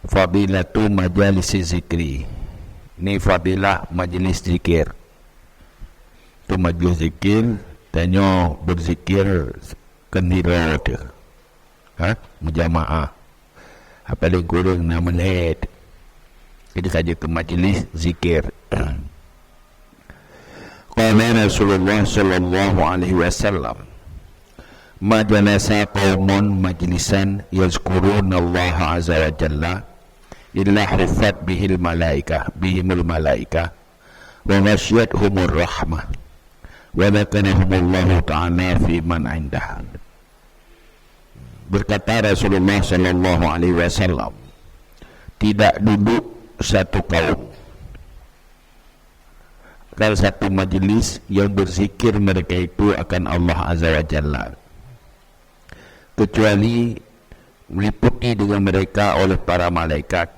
fadilatu majalisi zikri. Ini fadilah majlis zikir. Tu majlis zikir tanya berzikir kendira dia. Berjamaah. Paling kurang 6 menit. Kita saja ke majlis zikir. Qala Rasulullah sallallahu alaihi wasallam, ma jalasa qaumun majlisan yazkuruna Allah azza wa jalla illa huffat bihimul malaikah wa ghasyiyatuhumur rahmah wa dhakarahumullahu ta'ala fi man 'indahu. Berkata Rasulullah sallallahu alaihi wasallam, tidak duduk satu kaum, kalau satu majlis yang berzikir mereka itu akan Allah azza wa jalla, kecuali meliputi dengan mereka oleh para malaikat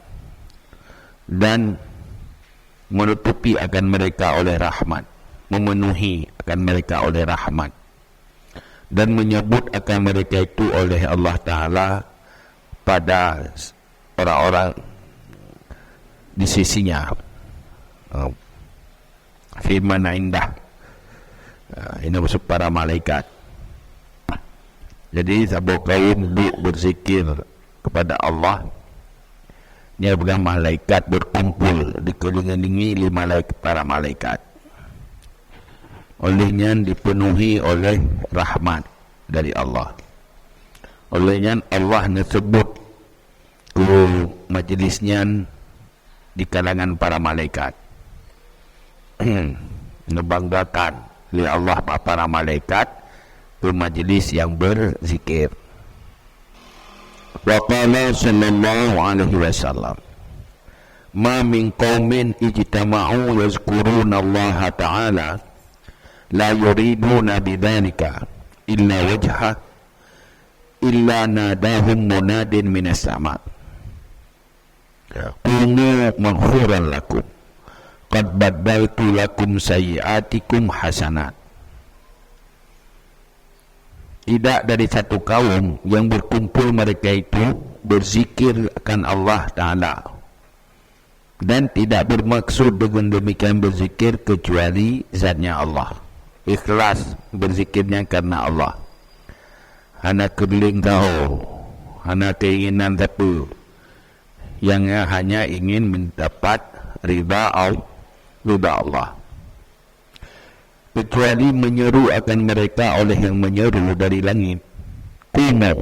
dan menutupi akan mereka oleh rahmat, memenuhi akan mereka oleh rahmat, dan menyebut akan mereka itu oleh Allah Ta'ala pada orang-orang di sisinya, firman indah. Ini maksud para malaikat. Jadi sahabat kaum duduk berzikir kepada Allah, dia bukan malaikat berkumpul dikelilingi oleh para malaikat, olehnya dipenuhi oleh rahmat dari Allah. Olehnya Allah disebut ke majlisnya di kalangan para malaikat. Membanggakan oleh Allah para malaikat ke majlis yang berzikir. Wa qala sallallahu alaihi wasallam, ma min qaumin ijtama'u yazkuruna Allah ta'ala la yuriduna bidzalika illa wajha illa nadahum munadin minas sama' qulu maghfuran lakum qad badaltu lakum sayyiatikum hasanat. Tidak dari satu kaum yang berkumpul mereka itu berzikir akan Allah Ta'ala, dan tidak bermaksud dengan demikian berzikir kecuali zatnya Allah, ikhlas berzikirnya karena Allah, hana kebeling tahu, hana keinginan tapi yang hanya ingin mendapat ridha Allah, kecuali menyeru akan mereka oleh yang menyeru dari langit, kumu,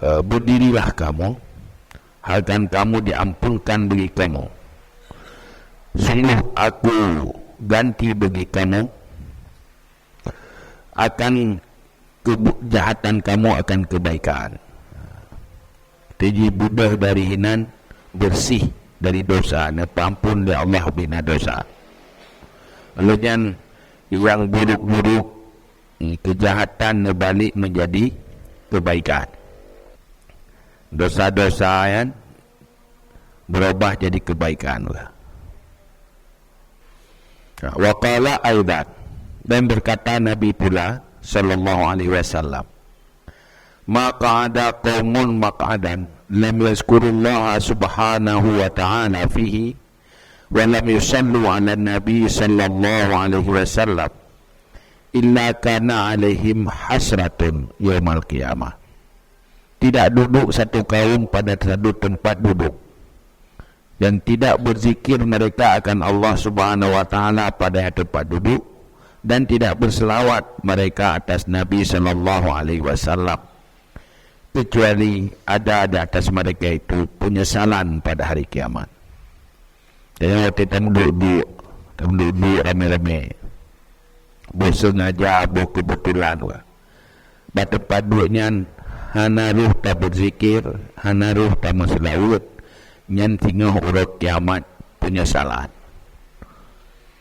berdirilah kamu, akan kamu diampunkan bagi kamu, sungguh aku ganti bagi kamu, akan kejahatan kamu akan kebaikan. Jadi budah dari hinan, bersih dari dosa, ampun dari Allah bina dosa. Lalu jangan yang buruk-buruk, kejahatan balik menjadi kebaikan, dosa-dosa yang berubah jadi kebaikan. Wa qala aidan, dan berkata Nabi pula sallallahu alaihi wasallam, maka ada qaumun maq'adan lam yazkurullaha subhanahu wa ta'ala fihi wa lam yusallu ala nabi sallallahu alaihi wasallam illa kana alaihim hasratun yaumal qiyamah. Tidak duduk satu kaum pada satu tempat duduk dan tidak berzikir mereka akan Allah subhanahu wa ta'ala pada tempat duduk, dan tidak berselawat mereka atas Nabi sallallahu alaihi wasallam, kecuali ada di atas mereka itu penyesalan pada hari kiamat. Jadi waktu kita duduk rame-rame, bersengaja, berkebetulan, pada tempat duduknya hana ruh tak berzikir, hana ruh tak berselawat, nyan tinggal orang kiamat penyesalan.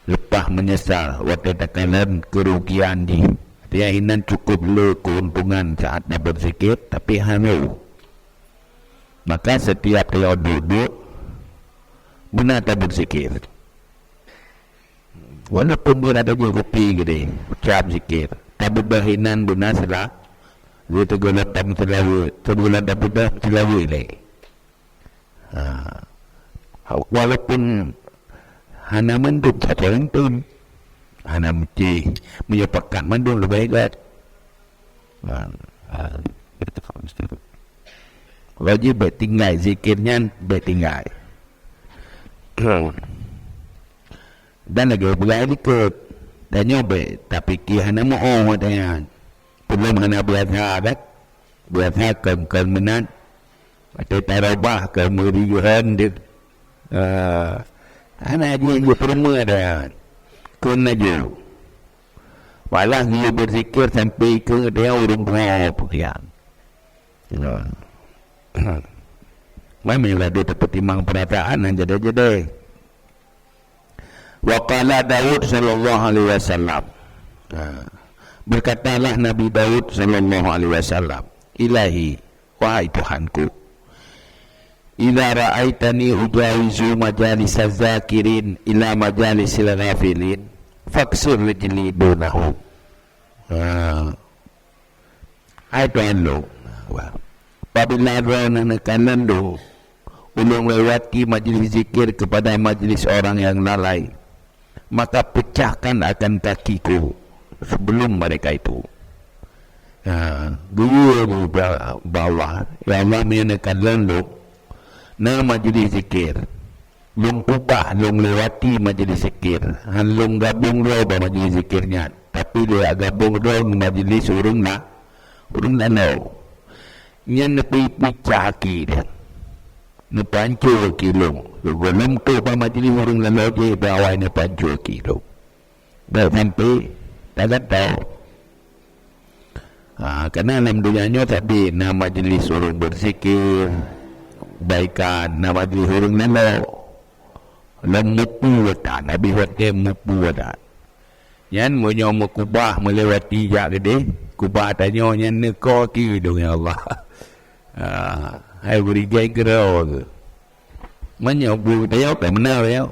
Lepas menyesal, waktu tekanan kerugian di dia hinan cukup le keuntungan saat dia berzikir, tapi hanu. Maka setiap kalau duduk benar tak berzikir, walaupun pun ada kopi gede ucap zikir, tapi berhinan benar salah dia tergolong tak selawat, tergolong tak benar selawat lagi. Walaupun hana mendung tak terentun, hana mesti menyepakat mendung lebih baik. Wajib bertinggal zikirnya, bertinggal. Dan lagi berlain ikut dan nyoba tapi kihana mau dengan belum hana berasa kemenan atau tarabah kemeriuhan dia hana dia perma dan kun aja walau dia berzikir sampai ke dia urung berapa yang memanglah dia terpertimbang perataan dan jadi wa qala Daud sallallahu alaihi wasallam, berkatalah Nabi Daud sallallahu alaihi wasallam, ilahi, wahai Tuhanku, ila ra'aitani ujawizu majalis az-zakirin ila majalisil ghafilin faksur rijli dunahu. Hai Tuhan lo, apabila rana kanan lo ulung lewati majlis zikir kepada majlis orang yang lalai, maka pecahkan akan kakiku sebelum mereka itu. Guru bawah ya Allah menekan lalu na majlis zikir lung kubah lung lewati majlis zikir lung gabung lo ba majlis zikirnya, tapi dia gabung lo majlis urung na no nya nepi pecah ki dia nepancu kilo belum tu pa majlis urung lalu je bawah nepancu kilo dah sampai tak tahu. Kerana dalam dunianya tadi nama majlis urung berzikir baikan, nama majlis urung lalu lemupu tak Nabi waktu memupu tak yan munyo mukubah melewati jak gede kubah tanya yan neko ki dong ya Allah. Hai beri gay gerau ke mana bu tayo tak benar ya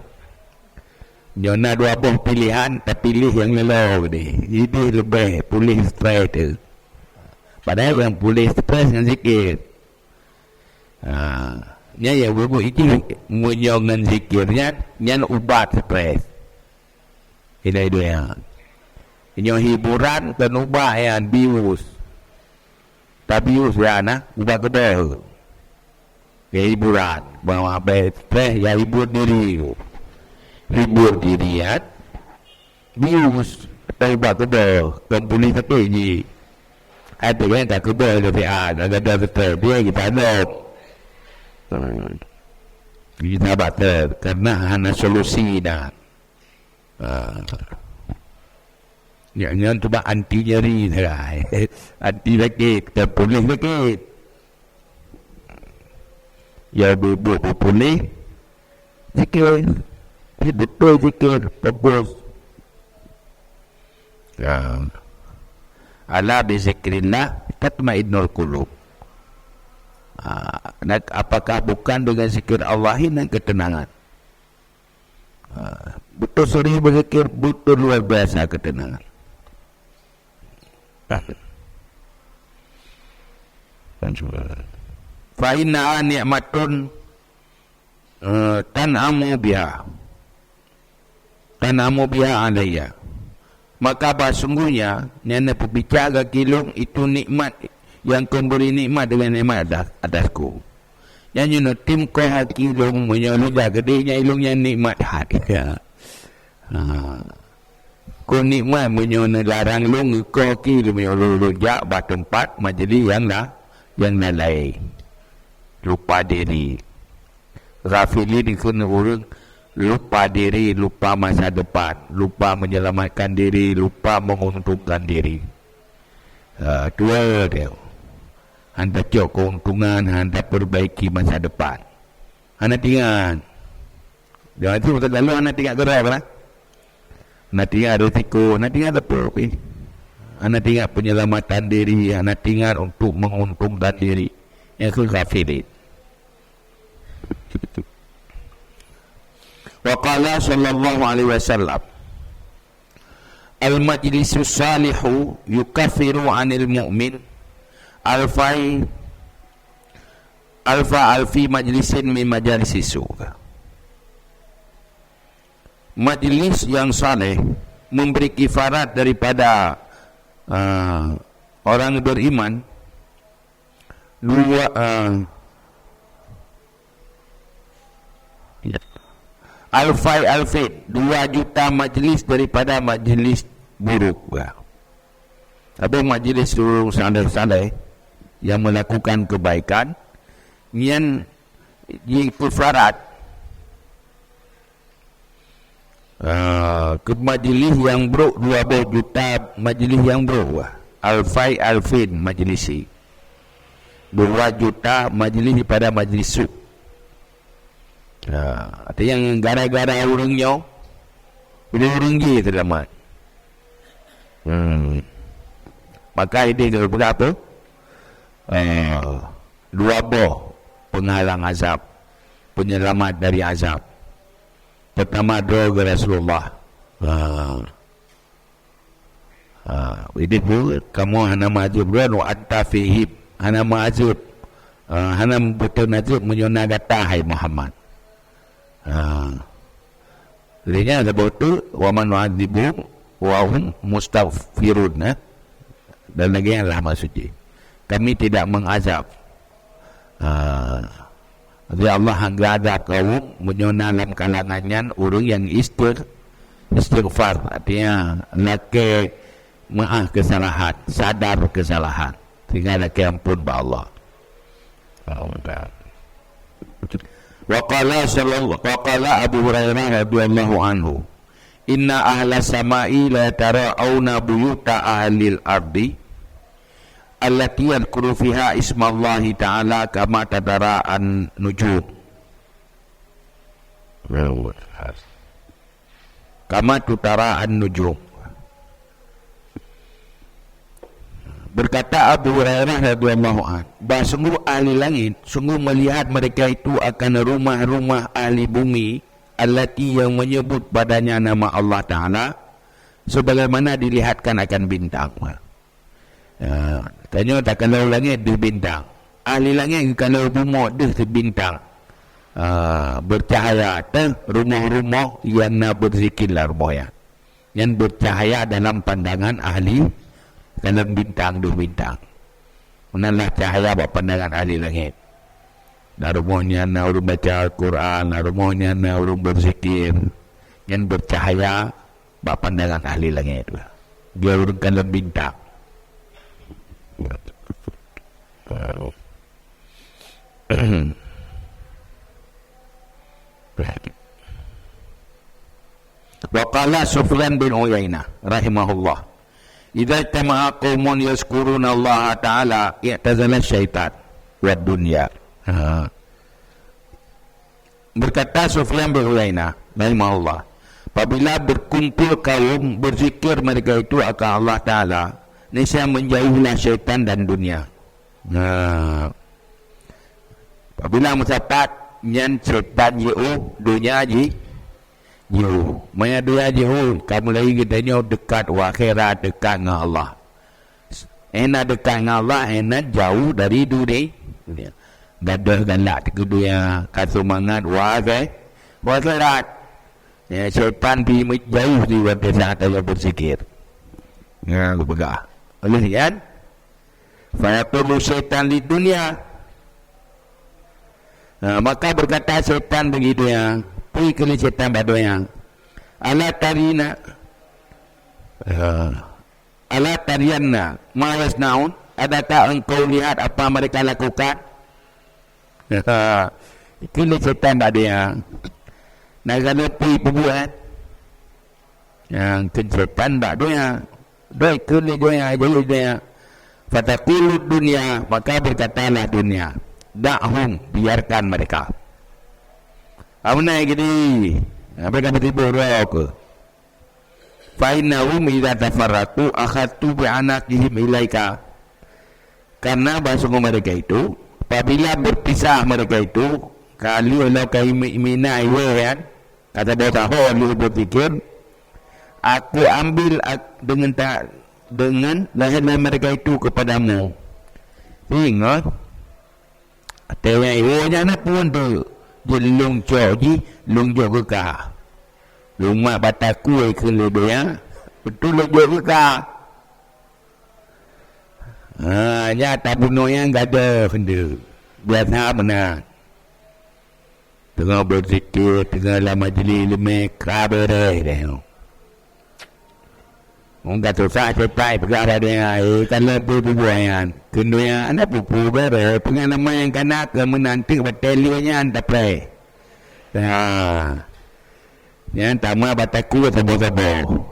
jona dua buah pilihan tak pilih yang lelau deh jadi lebih pulih stres tu padahal yang pulih stres dengan zikir. Nya ya bu itu menyogan zikirnya nya ubat stres ini dia nyo hiburan dan ubah yang bius tabius ya na ubah kedai hiburan bawa stres ya hibur diri ya bius tay ubah kedai kembali satu ini ada yang tak kedai lebih ada stres dia kita ada kita batal karena hanya solusi dah. Yang tu bah anti nyeri dah, anti sakit, terpulih sakit. Ya buat pulih, zikir, betul zikir, bagus. Ala bizikrillah tatma'innul qulub. Apakah bukan dengan zikir Allah ini ketenangan? Betul sering berzikir, betul luar biasa ketenangan. Fa inna ni'matun tan'amu biha alayya. Maka sesungguhnya nenek berbicara kilung itu nikmat yang kau beri nikmat dengan nikmat atasku. Yang tim kau hati ilung menyoludah gedenya ilungnya nikmat hati. Kau nikmat menyoludah larang ilung kau kiri menyoludah bah tempat majlis yang lalai. Lupa diri. Ghafilin ikut orang lupa diri, lupa masa depan, lupa menyelamatkan diri, lupa menguntungkan diri. Dua dia. Anda cok keuntungan, anda perbaiki masa depan. Anda tinggal. Jangan itu betul lalu anda tinggal gerai apa? Anda tinggal risiko, anda tinggal apa? Anda tinggal penyelamatan diri, anda tinggal untuk menguntungkan diri. Yang ghafilin. Wa qala sallallahu alaihi wasallam al-majlisus salihu yukaffiru 'anil mu'min alfai alfi majlisin min majalis su. Majlis yang saleh memberi kifarat daripada orang beriman alfi 2 juta majlis daripada majlis buruk. Tapi majlis orang saleh yang melakukan kebaikan yang kifarat ke majlis yang buruk 12 juta majlis yang buruk. Alfin majlisi 2 juta majlis pada majlis su. Ada yang gara-gara orangnya bila orang je terdapat. Maka ini berapa? 2 boh penghalang azab, penyelamat dari azab. Pertama doa ke Rasulullah. Ini pun kamu hana majub dan anta fihib hana majub hana betul najub menyona data hai Muhammad. Lihatnya ada betul wa man wa'adibu wa hum mustaghfirun. Dan lagi yang lah maksudnya kami tidak mengazab. Jadi Allah anggadap kaum menyona dalam kalangannya orang yang istighfar, artinya laki maaf kesalahan, sadar kesalahan, sehingga laki ampun ba Allah. Waqala Abu Hurairah radhiyallahu anhu, inna ahla samai la tara'una buyuta ahlil ardi allati yadhkuru fiha ismallahi ta'ala kama tadara'an nujum. Kama tutara'an nujum. Berkata Abu Hurairah radhiyallahu anhu, bahawa sungguh ahli langit sungguh melihat mereka itu akan rumah-rumah ahli bumi allati yang menyebut padanya nama Allah Ta'ala sebagaimana dilihatkan akan bintang. Tanya tak kalau langit dia bintang, ahli langit kalau bumi dia bintang, bercahaya tu rumah-rumah yang nak berzikirlah rumah yang bercahaya dalam pandangan ahli dalam bintang dua bintang. Manalah cahaya buat pandangan ahli langit. Dan rumahnya nak orang baca Al-Quran, rumahnya nak orang berzikir, yang bercahaya buat pandangan ahli langit. Dia orang dalam bintang. Waqala Sufyan bin Uyainah rahimahullah, idza tama'a qaumun yazkuruna Allah Ta'ala i'tazala syaitan wa dunya. Berkata Sufyan bin Uyainah rahimahullah, apabila berkumpul kaum berzikir mereka itu akan Allah Ta'ala, niscaya menjauhlah syaitan dan dunia. Apabila mencatat yang syaitan jauh, dunia jauh. Mana dunia jauh, kamu lagi katanya dekat akhirat, dekat dengan Allah. Enak dekat dengan Allah, enak jauh dari dunia. Gadah galak kedua kata semangat akhirat. Syaitan pergi jauh di saat dia berzikir. Aku begah. Oleh kan? Fayaqulu syaitan di dunia. Maka berkata syaitan begitu ya. Pergi ke syaitan berdoa. Ala tarianna ma yasnaun. Adakah engkau lihat apa mereka lakukan? Kini syaitan tak ada yang nak kena pergi perbuat. Yang syaitan tak ada yang baik kena doa fatakulu dunia, maka berkatalah dunia, da'hum, biarkan mereka. Apa naik gini? Mereka bertiba doa ke? Fa'inahum idza tafarraqu akhadtu bi'anaqihim ilaika. Karena bahasa mereka itu apabila berpisah mereka itu, kalau kaimina iwan kata dia tahu lu berpikir, aku ambil dengan lahirnya mereka itu kepadamu. Ingat Tewek iwonya na pun tu. Jelung coji, lung jo keka. Rumah bataku ke lebih betul jo keka. Nyata bunuh yang gak ada benda. Biasa benar. Tengah berzikir, tengah lah majlis lemik, kerabai dah. Orang kata susah cepat pegang dah dia. Kan lebih bubuhan. Kena yang anak pupu berapa. Pengalaman yang kanak ke menanti bertelianya anda play. Yang tamu bataku sabo-sabo.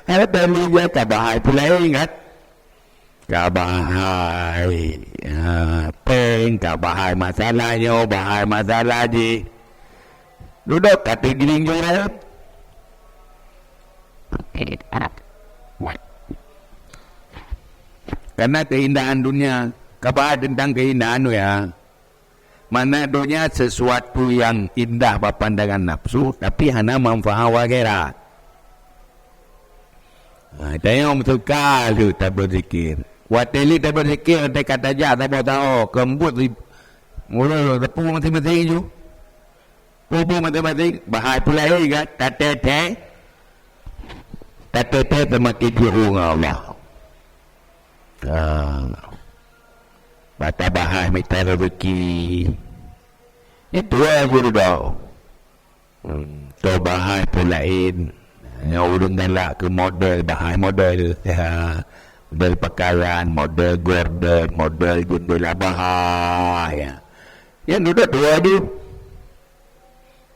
Ada teli dia kabahai pula ingat. Kabahai. Peng kabahai masalahnya. Bahai masalah je. Duduk kata giling jorang. Karena keindahan dunia, kabar tentang keindahan ya, mana dunia sesuatu yang indah berpandangan nafsu, tapi hanya manfaat akhirat. Tengok betul kali tak berzikir. Wateli tak berzikir, tak kata jah, tak tahu. Kembut mula tepung mati-mati je. Pupuk mati-mati, bahaya pula kan, tak semakin jauh Allah. Bata bahai minta rezeki. Itu aja dah. Tu bahai pulain. Yang urung galak ke model bahai model. Model pakaian, model gorden, model jendela bahai. Yang duduk dua tu.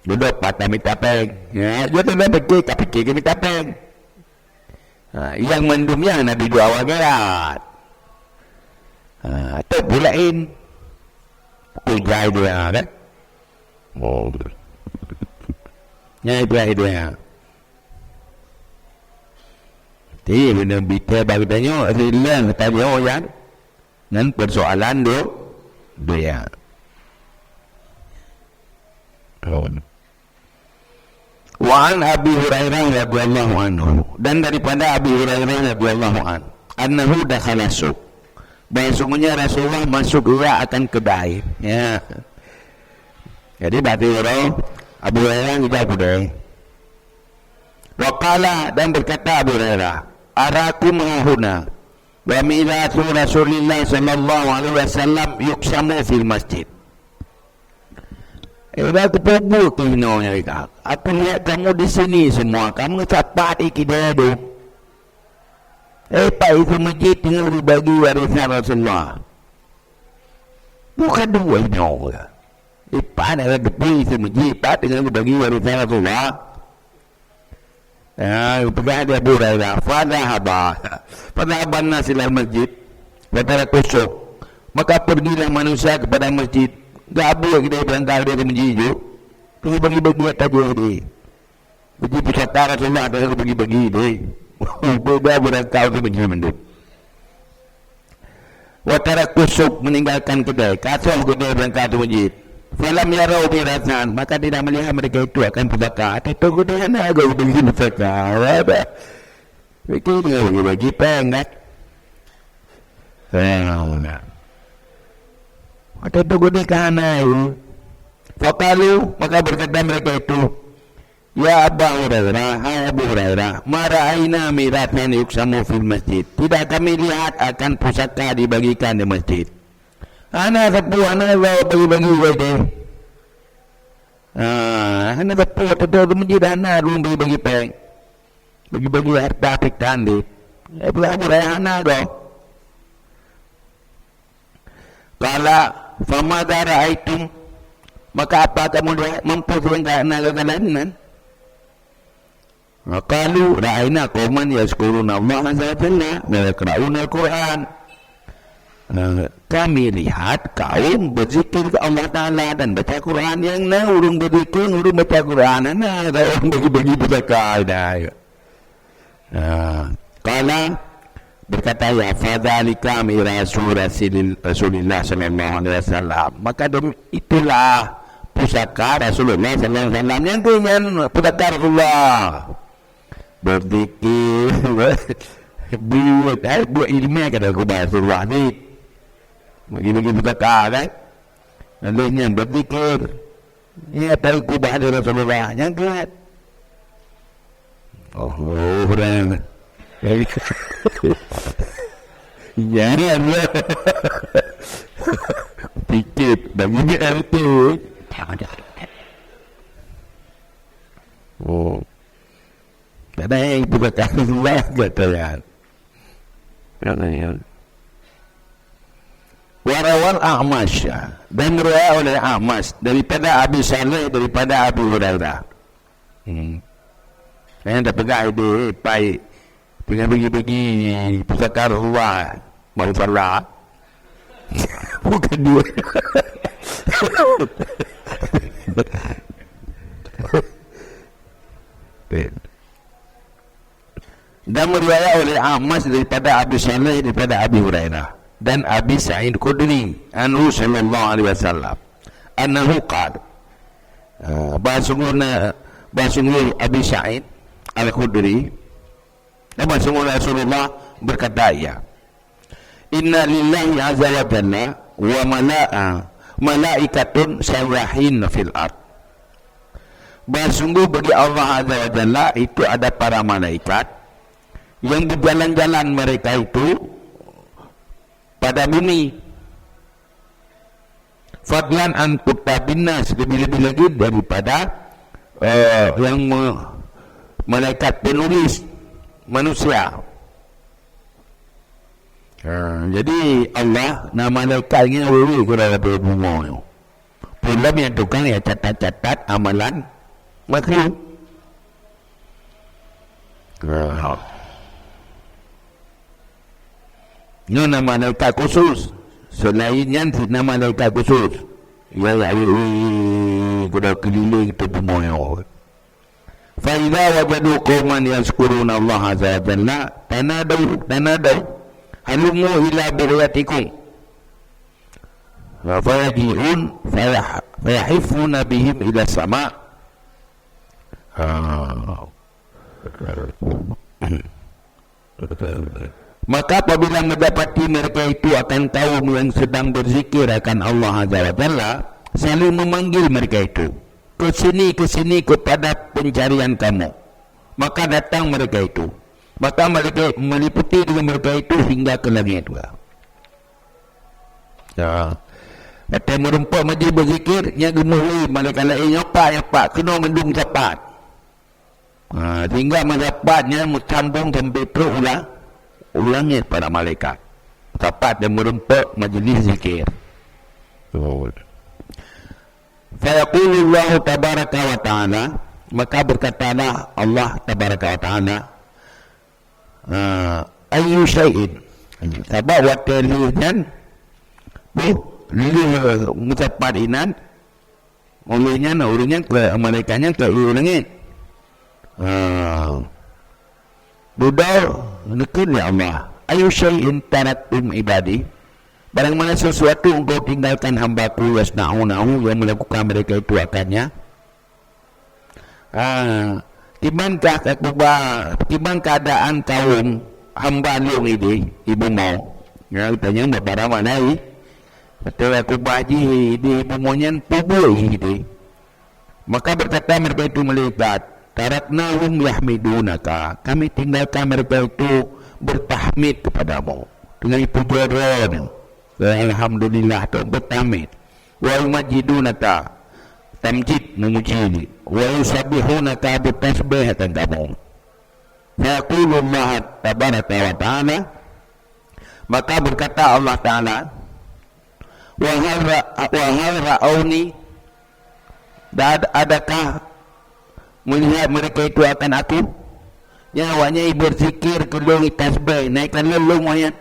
Duduk patah minta peng. Dia tu dah fikir minta peng. Yang mendumnya Nabi dua wagat. Atau pulain kujai dia kan. Nyai pulai dia. Jadi benda bicara bagi tanya rilang tanya yang nan persoalan dia. Wa an Abi Hurairah radhiyallahu anhu, dan daripada Abi Hurairah radhiyallahu anhu annahu dakhala suq, bahawa sungguhnya Rasulullah masuk juga akan kedai ya. Jadi berarti Abu Hurairah juga kedai. Waqala, dan berkata Abu Hurairah, arakum hahuna wa miratu Rasulillah sallallahu alaihi wasallam yuqsamu fil masjid. Aku pergi ke minumnya kita. Aku lihat kamu di sini semua. Kamu cepat ikidah tu. Pak itu masjid tinggal dibagi warisan Rasulullah. Bukan dua minum. Pak ada depan itu masjid. Pak tinggal dibagi warisan Rasulullah. Pergi ada Hurairah. Fadhahabah nas ila masjid. Fatara kusuk. Maka pergilah manusia kepada masjid. Tak boleh kita berangkat dari masjid tu. Pergi bagi-bagi atas dia. Pergi pusaka Rasulullah ada bagi-bagi dia. Beda berangkat dari masjid. Watara kusuk, meninggalkan kedai. Kacau kedai berangkat dari masjid. Falam yarau birasan, maka tidak melihat mereka itu akan pusaka. Tapi kedai mana agak bagi pusaka. Fikir bagi-bagi pengat. Ada tu guna kana itu. Fakalu, maka berkata mereka itu, ya Abu Hurairah, hai Abu Hurairah, mara'aina miratnan yuksamu fil masjid. Tidak kami lihat akan pusaka dibagikan di masjid. Anak satu, anak bagi-bagi saja. Anak satu, di masjid anak belum bagi-bagi peng. Bagi-bagi harta pikiran di. Abu Hurairah anak dong. Kalau famada ra'aitum, maka apa kamu lihat memperjuangkan anak-anak? Qalu ra'aina qauman yazkuruna Allah azza wa jalla wa yaqra'una al-Quran. Kami lihat kaum berzikir ke Allah Ta'ala dan baca Quran. Yang urung berzikir, urung baca Quran, ada orang bagi-bagi pusaka. Qala, berkata ya fadzalika mirasu Rasulillah sallallahu alaihi wasallam, maka itulah pusaka Rasulullah sallallahu alaihi wasallam, yang dengan pusaka Rasulullah berzikir buat ilmiah kata kepada Rasulullah ni bagi-bagi pusaka kan. Alihnya berzikir. Ya tahu kubah dari Rasulullah. Yang kuat. Oh, orang. Jangan lah. Pikir. Dan mungkin itu. Oh. Tak ada yang ibu kata Rasulullah. Betul-betul. Warawal A'mash, dan riwayat oleh A'mash daripada Abi Saleh, daripada Abu Hurairah. Saya dah pegang ide pai pergi pusaka Rasulullah baru salah. Bukan dua. Dan riwayat oleh A'mash daripada Abi Saleh, daripada Abi Hurairah dan Abi Sa'id Khudri anhu sallallahu alaihi wasallam annahu qala, bahasungguh Abi Sa'id Al-Khudri dan bahasungguh Rasulullah berkata, ya, inna lillahi azza wa jalla wa malaikatun sawahin fil ard. Bahasungguh bagi Allah azza wa jalla itu ada para malaikat yang berjalan-jalan mereka itu pada bumi. Fadlan an kutabinnas, lebih-lebih lagi daripada yang malaikat penulis manusia. Jadi Allah nama malaikatnya wuri kurang lebih bunga. Belum yang tukang ya catat-catat amalan makhluk. Ini nama malaikat khusus. Selainnya nama malaikat khusus. Ya Allah, kuda keliling itu pemohon. Fa'idha wajadu qawman yazkuruna Allah azza wa jalla tanadaw halumu ila biryatikum wa fayaji'un fayahifuna bihim ila sama'. Maka apabila mendapati mereka itu akan kaum yang sedang berzikir akan Allah azza wa jalla, selalu memanggil mereka itu ke sini kepada pencarian kamu. Maka datang mereka itu, maka mereka meliputi dengan mereka itu hingga ke langit. Ya, kata merempak majlis berzikir, yang gemuhui malaikat lain nyopak kena mendung cepat. Sehingga mendapatnya sambung sampai terus ulangnya pada malaikat tepat dan merempak majlis zikir. Fayaqulullahu tabaraka wa ta'ala, maka berkatalah Allah tabaraka wa ta'ala, ayyu syai'in, sebab waktu lihan mencapat inan olehnya ke malaikatnya ke ulangit. Budal nekun ya Allah, ayu syai'in tanatum ibadi, barang mana sesuatu engkau tinggalkan hambaku yasna'unahu, yang melakukan mereka itu akannya. Timbang keadaan kaum hamba lu ini ibu mau ya tanya beberapa mana ini betul aku baji di ibu maunya pubu ini, maka berkata mereka itu melihat, taraknahum yahmidunaka, kami tinggalkan mereka itu bertahmid kepadamu dengan pujian, alhamdulillah tu bertahmid, wa yumajidunaka, tamjid memuji, wa yusabbihunaka, bertasbih akan kamu. Yaqulullah tabaraka wa ta'ala, maka berkata Allah Ta'ala, wa hal ra'auni, adakah melihat mereka itu akan aku, yang awaknya berzikir kelung tasbih naikkan lelung ayat.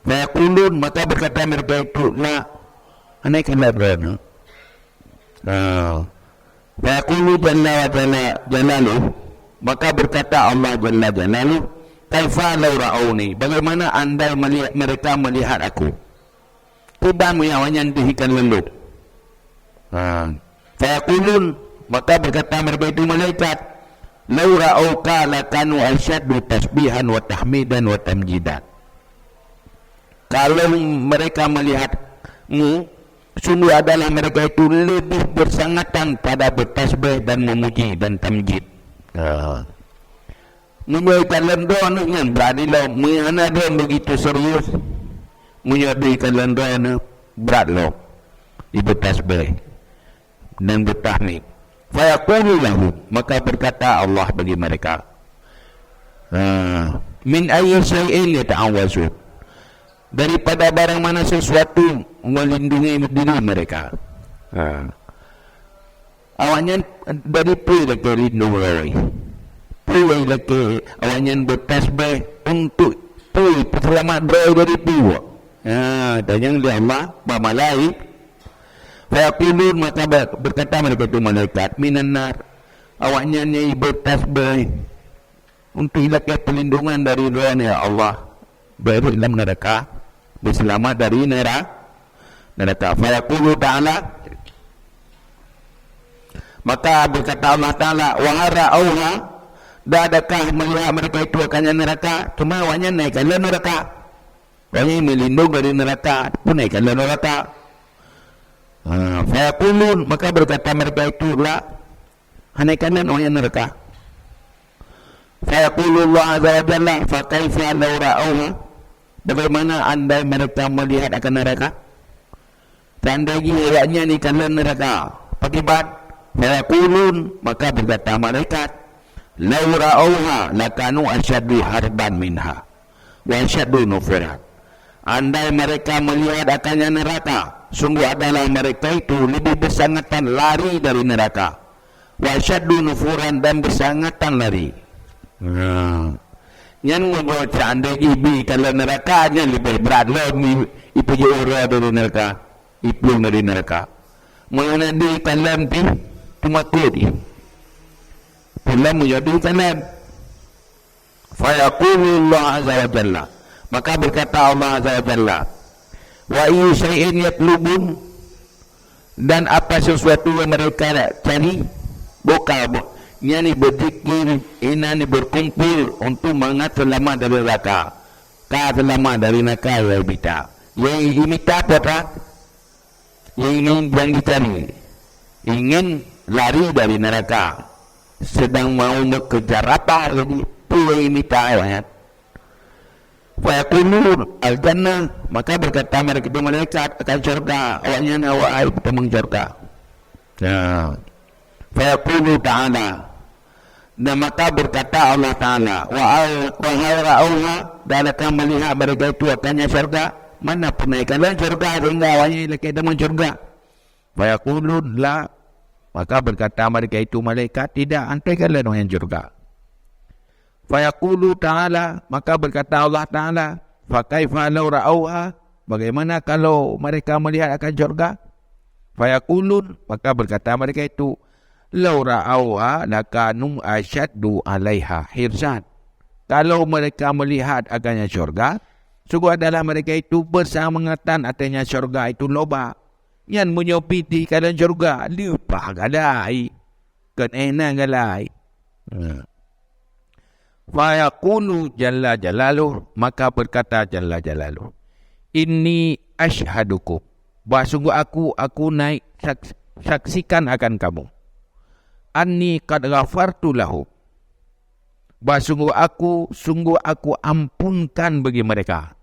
Fayaqulun, maka berkata mereka itu la, naikkanlah berana. Fayaqulu jalla wa jalaluh, maka berkata Allah jalla jalaluh, kaifa law ra'auni, bagaimana anda melihat mereka melihat aku, kubang yang awaknya dihikan lelung. Fayaqulun, maka berkata mereka itu malaikat, law ra'auka lakanu asyaddu tasbihan wa tahmidan wa tamjidan, kalau mereka melihatmu sungguh adalah mereka itu lebih bersangatan pada bertasbih dan memuji dan tamjid. Menjadikan lendon dengan beradilah mengenai dia begitu serius, menjadikan lendon berat loh di bertasbih dan bertahmid. Fayaqulu lahu, maka berkata Allah bagi mereka, min ayyi syai'in yata'awwazun, daripada barang mana sesuatu melindungi diri mereka. Awaknya dari pui lagi lindungi, pui lagi awaknya bertasbih untuk pui selamat dari pui. Dan yang dia Allah bermalai. Fayaqulun, maka berkata mereka itu malaikat, minan nar, awaknya ni bertasbih untuk hilangkan perlindungan dari ya Allah, baru dalam neraka, berselamat dari neraka. Fayaqulu ta'ala, maka berkata Allah Ta'ala, wa hara'auha, dah adakah melihat mereka itu akannya neraka, cuma awaknya naikkanlah neraka, awaknya melindung dari neraka pun naikkanlah neraka. Fayaqulun, maka berkata mereka itu lah, naikkanlah awaknya neraka. Fayaqulullah azza wa jalla, fa kaifa law ra'auha, bagaimana andai mereka melihat akan neraka, tandai awaknya naikkanlah neraka, akibat. Fayaqulun, maka berkata malaikat, law ra'auha lakanu asyaddu harban minha wa asyaddu nufirat, andai mereka melihat akannya neraka, sungguh adalah mereka itu lebih bersangatan lari dari neraka, wa asyaddu nufuran, dan bersangatan lari. Yang membaca andai ibi kalau nerakanya lebih berat lagi, ipu jura dari neraka, ipu dari neraka, mengenai kalam ti tumakudi pula menjadi kalam. Fayaqulullah azza wa jalla, maka berkata Allah azza wa jalla, wa ayyu syai'in yatlubun, dan apa sesuatu yang mereka cari, bukan ni berzikir, ini berkumpul untuk mengat selamat dari neraka, selamat dari neraka yang bita. Yang imita apa? Yang ingin dicari, ingin lari dari neraka, sedang mau mengejar apa? Itu yang imita ayat. Fayaqulun al-jannah, maka berkata mereka itu malaikat akan syurga, awaknya awak kita mengsyurga. Fayaqulu ta'ala, dan maka berkata Allah Ta'ala, wa ra'auha, dan akan melihat mereka itu akannya syurga, mana penaikanlah syurga sehingga awaknya kita mengsyurga. Fayaqulun la, maka berkata mereka itu malaikat, tidak, antaikanlah yang syurga. Fayaqulu ta'ala, maka berkata Allah Ta'ala, fa kaifa law ra'auha, bagaimana kalau mereka melihat akan syurga? Fayaqulun, maka berkata mereka itu, law ra'auha lakanu asyaddu 'alaiha hirsan, kalau mereka melihat akannya syurga, sungguh adalah mereka itu bersangatan atasnya syurga itu loba, yang menyopiti keadaan syurga lupa galai kenena galai. Fayaqulu jalla jalaluh, maka berkata jalla jalaluh, inni ashhadukum, bahawa sungguh aku naik saksikan akan kamu, anni qad ghafartu lahu, bahawa sungguh aku ampunkan bagi mereka.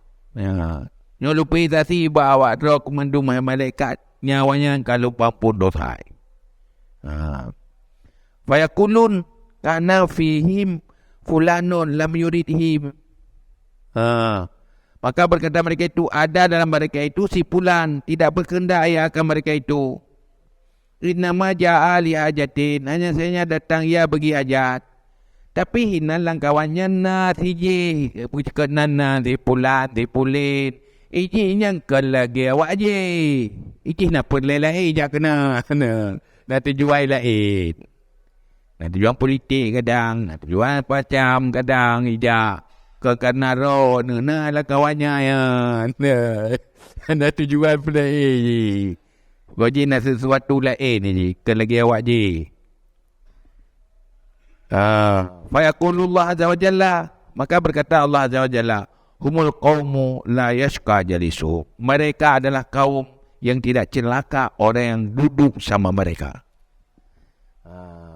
Nyolupi tadi bahawa aku mendumai malaikat nyawanya kalau ampun dosa. Fayaqulun kana fihim fulanun lam yuridhim. Maka berkata mereka itu, ada dalam mereka itu si fulan tidak berkehendak akan mereka itu. Innama ja'a li hajatin, hanya saja datang ia bagi hajat. Tapi hinalang kawannya na tiji, berkenan na di pulan, di pulin. Iji yang kelagi awak je. Iji nak perlai lain je kena. Nak tujuan lain. Nak tujuan politik kadang, nak tujuan macam kadang ija. Kekanaro na lah kawannya ya. Nak tujuan perlai. Kau je nak sesuatu lain je, kelagi awak je. Fayaqulullah azza wa jalla, maka berkata Allah azza wa jalla, humul qawmu la yashqa jalisu, mereka adalah kaum yang tidak celaka orang yang duduk sama mereka.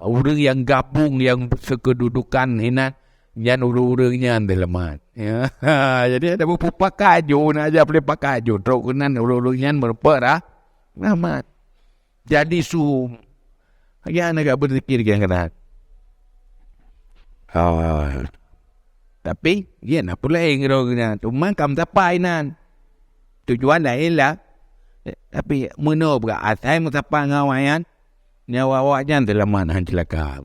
Orang yang gabung, yang sekedudukan ini, yang orang-orangnya lemah. Ya. Jadi ada beberapa pakaju, nak aja boleh pakaju. Terukunan orang-orangnya berperah, amat. Jadi ya nak berzikir kadang-kadang. Tapi, ya nak pula yang orang-orangnya. Cuma kamu tapai nan. Tujuan lain lah. Tapi, menurut asal mutapa ngawayan, nyawa awaknya dalam mana celaka.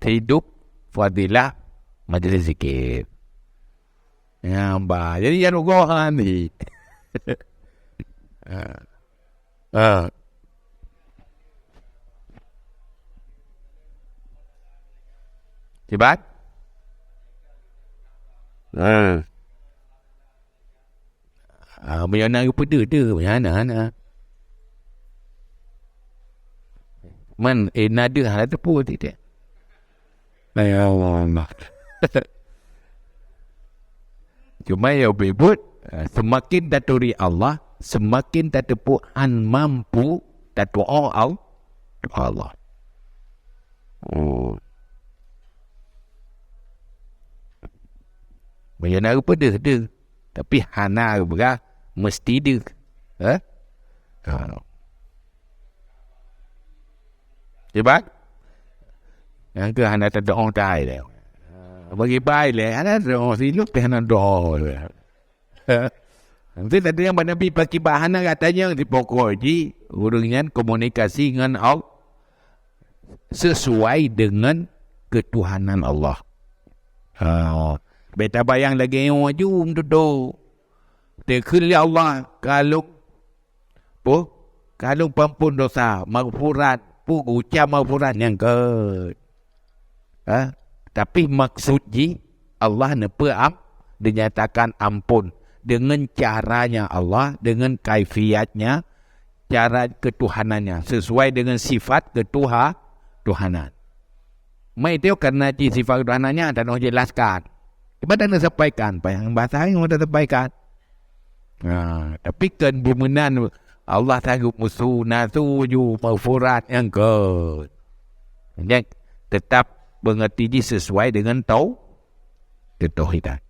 Hidup fadilah majlis zikir. Ya, mbak. Jadi jangan ugohan ni. Cepat? Macam nak pada macam mana? Man, nada hal tepu tidak. Ya Allah. Cuma ya bebut, semakin daturi Allah, semakin tatepuan mampu tatu'a Allah. Macam nak pada ada. Tapi hana berah mesti dia. Cepat? Yang ke hana tak doa tak ada. Bagi baik le, hana doa siluk ke hana doa. Nanti tadi yang Nabi pakai bahana katanya di pokok ji urangnya komunikasi dengan Allah sesuai dengan ketuhanan Allah. Beta bayang lagi yang wajum tu. Tekul Allah kalau pampun dosa, maghfurat, ucap maghfurat yang ke. Tapi maksudnya Allah dinyatakan ampun dengan caranya Allah, dengan kaifiatnya, cara ketuhanannya sesuai dengan sifat ketuhanan. Mai itu karena sifat ketuhanannya dan Allah jelaskan. Ibadah nak sampaikan, yang bahasa yang kita sampaikan. Tapi kan bermenan Allah sanggup musuh nasuju maghfurat yang ke. Jadi tetap mengerti sesuai dengan tauhidan.